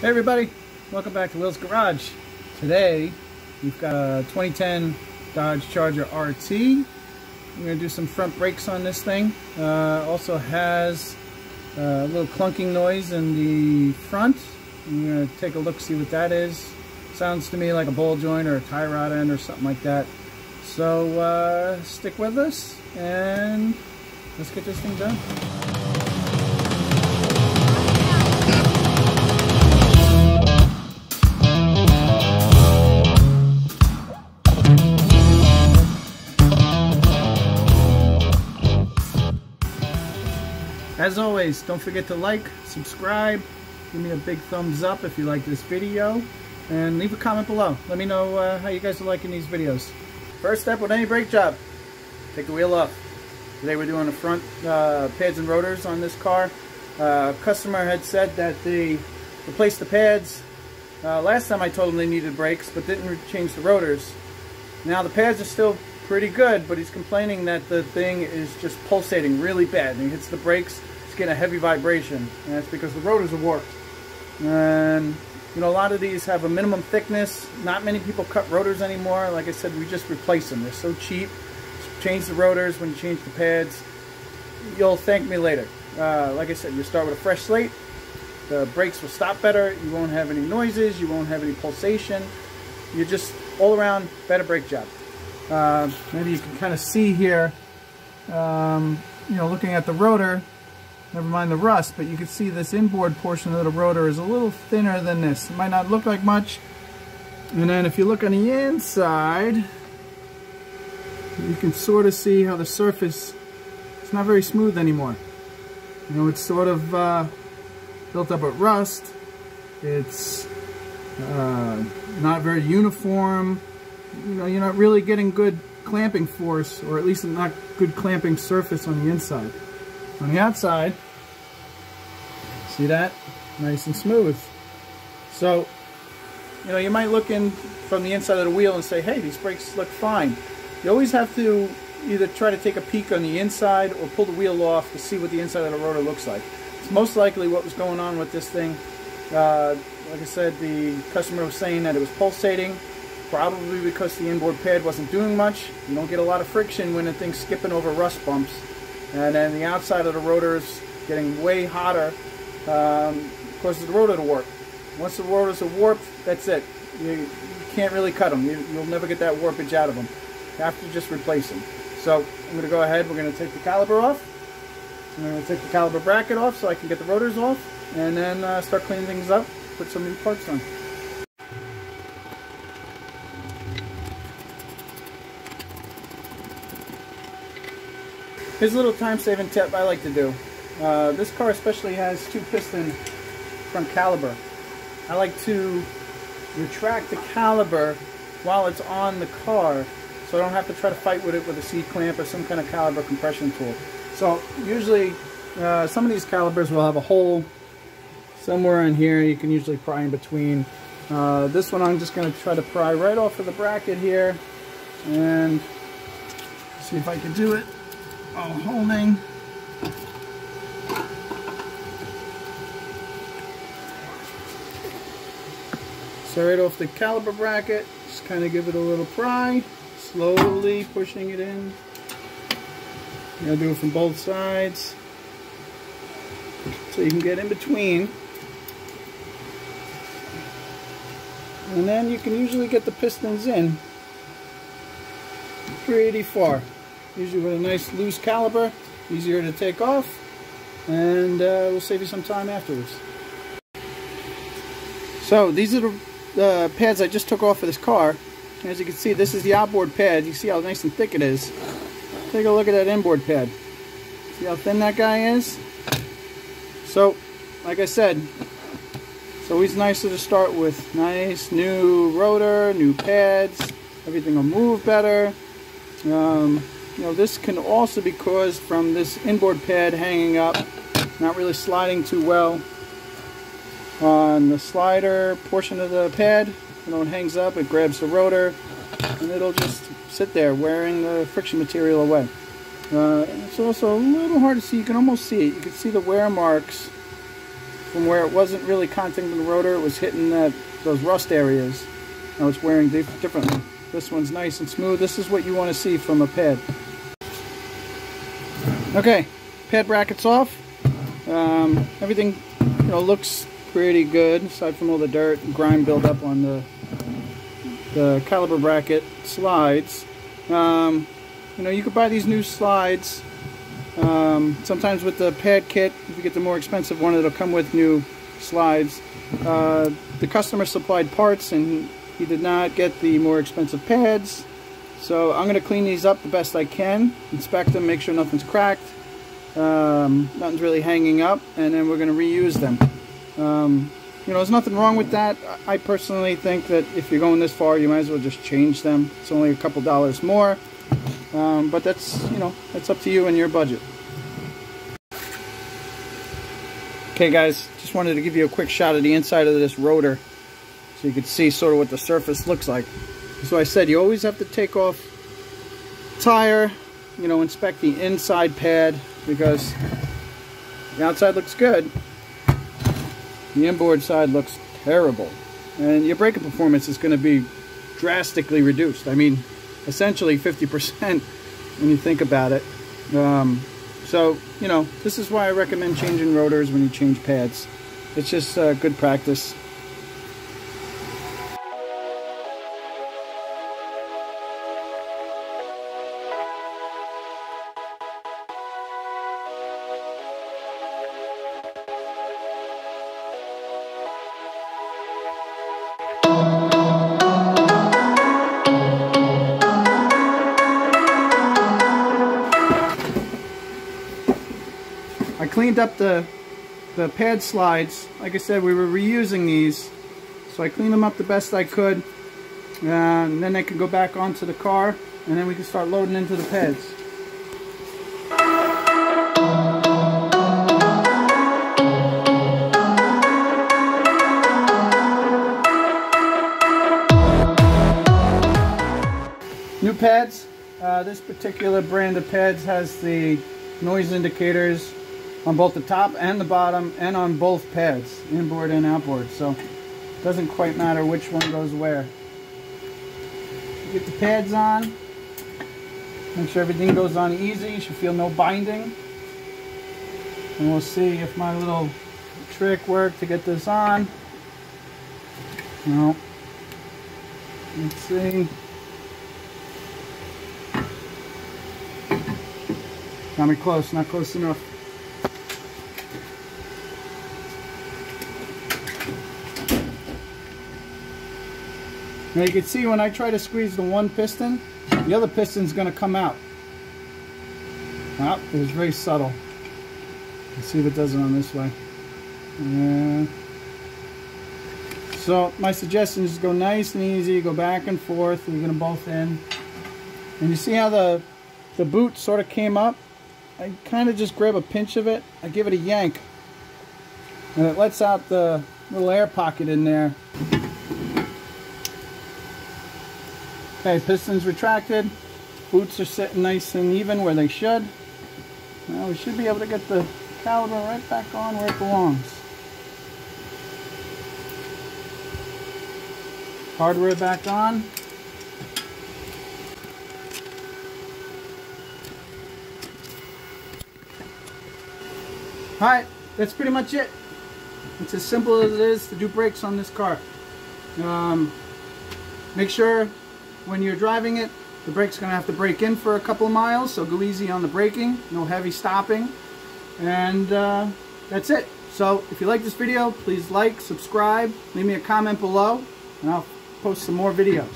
Hey everybody, welcome back to Will's Garage. Today we've got a 2010 Dodge Charger RT. We're going to do some front brakes on this thing. Also has a little clunking noise in the front. I'm going to take a look, see what that is. Sounds to me like a ball joint or a tie rod end or something like that. So stick with us and let's get this thing done. As always, don't forget to like, subscribe, give me a big thumbs up if you like this video, and leave a comment below. Let me know how you guys are liking these videos. First step with any brake job, take the wheel off. Today we're doing the front pads and rotors on this car. Customer had said that they replaced the pads. Last time I told him they needed brakes, but didn't change the rotors. Now the pads are still pretty good, but he's complaining that the thing is just pulsating really bad. And he hits the brakes, it's getting a heavy vibration, and that's because the rotors are warped. And you know, a lot of these have a minimum thickness. Not many people cut rotors anymore. Like I said, we just replace them. They're so cheap. Just change the rotors when you change the pads. You'll thank me later. Like I said, you start with a fresh slate. The brakes will stop better. You won't have any noises. You won't have any pulsation. You're just all around better brake job. Maybe you can kind of see here, you know, looking at the rotor, never mind the rust, but you can see this inboard portion of the rotor is a little thinner than this. It might not look like much. And then if you look on the inside, you can sort of see how the surface, it's not very smooth anymore. You know, it's sort of built up with rust. It's not very uniform. You know, you're not really getting good clamping force, or at least not good clamping surface on the inside. On the outside, see that? Nice and smooth. So, you know, you might look in from the inside of the wheel and say, hey, these brakes look fine. You always have to either try to take a peek on the inside or pull the wheel off to see what the inside of the rotor looks like. It's most likely what was going on with this thing. Like I said, the customer was saying that it was pulsating. Probably because the inboard pad wasn't doing much. You don't get a lot of friction when the thing's skipping over rust bumps. And then the outside of the rotor is getting way hotter, causes the rotor to warp. Once the rotors are warped, that's it. You can't really cut them. You'll never get that warpage out of them. You have to just replace them. So I'm going to go ahead. We're going to take the caliper off. I'm going to take the caliper bracket off so I can get the rotors off. And then start cleaning things up, put some new parts on. Here's a little time-saving tip I like to do. This car especially has 2-piston front caliper. I like to retract the caliper while it's on the car, so I don't have to try to fight with it with a C-clamp or some kind of caliper compression tool. So usually some of these calipers will have a hole somewhere in here. You can usually pry in between. This one I'm just going to try to pry right off of the bracket here and see if I can do it. Holding. So right off the caliper bracket, just kind of give it a little pry, slowly pushing it in. You gotta do it from both sides so you can get in between. And then you can usually get the pistons in pretty far. Usually with a nice loose caliper, easier to take off, and we'll save you some time afterwards. So these are the pads I just took off of this car. As you can see, this is the outboard pad. You see how nice and thick it is. Take a look at that inboard pad. See how thin that guy is? So, like I said, it's always nicer to start with nice new rotor, new pads. Everything will move better. You know, this can also be caused from this inboard pad hanging up, not really sliding too well on the slider portion of the pad. You know, it hangs up, it grabs the rotor, and it'll just sit there wearing the friction material away. It's also a little hard to see. You can almost see it. You can see the wear marks from where it wasn't really contacting the rotor, it was hitting those rust areas. Now it's wearing differently. This one's nice and smooth. This is what you want to see from a pad. Okay, pad brackets off. Everything, looks pretty good aside from all the dirt and grime buildup on the caliper bracket slides. You could buy these new slides. Sometimes with the pad kit, if you get the more expensive one, it'll come with new slides. The customer supplied parts and he did not get the more expensive pads. So I'm going to clean these up the best I can, inspect them, make sure nothing's cracked, nothing's really hanging up, and then we're going to reuse them. There's nothing wrong with that. I personally think that if you're going this far, you might as well just change them. It's only a couple dollars more, but that's up to you and your budget. Okay guys, just wanted to give you a quick shot of the inside of this rotor so you could see sort of what the surface looks like. So I said you always have to take off tire, inspect the inside pad, because the outside looks good, the inboard side looks terrible, and your braking performance is going to be drastically reduced. I mean, essentially 50% when you think about it. So this is why I recommend changing rotors when you change pads. It's just good practice. I cleaned up the pad slides. Like I said, we were reusing these, so I cleaned them up the best I could, and then they could go back onto the car, and then we can start loading into the pads. New pads. This particular brand of pads has the noise indicators on both the top and the bottom, and on both pads, inboard and outboard, so it doesn't quite matter which one goes where. Get the pads on, make sure everything goes on easy. You should feel no binding, and we'll see if my little trick worked to get this on. No. Let's see. Got me close, not close enough. Now you can see when I try to squeeze the one piston, the other piston's going to come out. Well, it was very subtle. Let's see if it does it on this way. So my suggestion is go nice and easy, go back and forth, and you're going to both in. And you see how the boot sort of came up? I kind of just grab a pinch of it, I give it a yank, and it lets out the little air pocket in there. Okay, pistons retracted, boots are sitting nice and even where they should. Now we should be able to get the caliper right back on where it belongs. Hardware back on. Alright, that's pretty much it. It's as simple as it is to do brakes on this car. Make sure when you're driving it, the brake's going to have to brake in for a couple of miles, so go easy on the braking, no heavy stopping, and that's it. So if you like this video, please like, subscribe, leave me a comment below, and I'll post some more videos.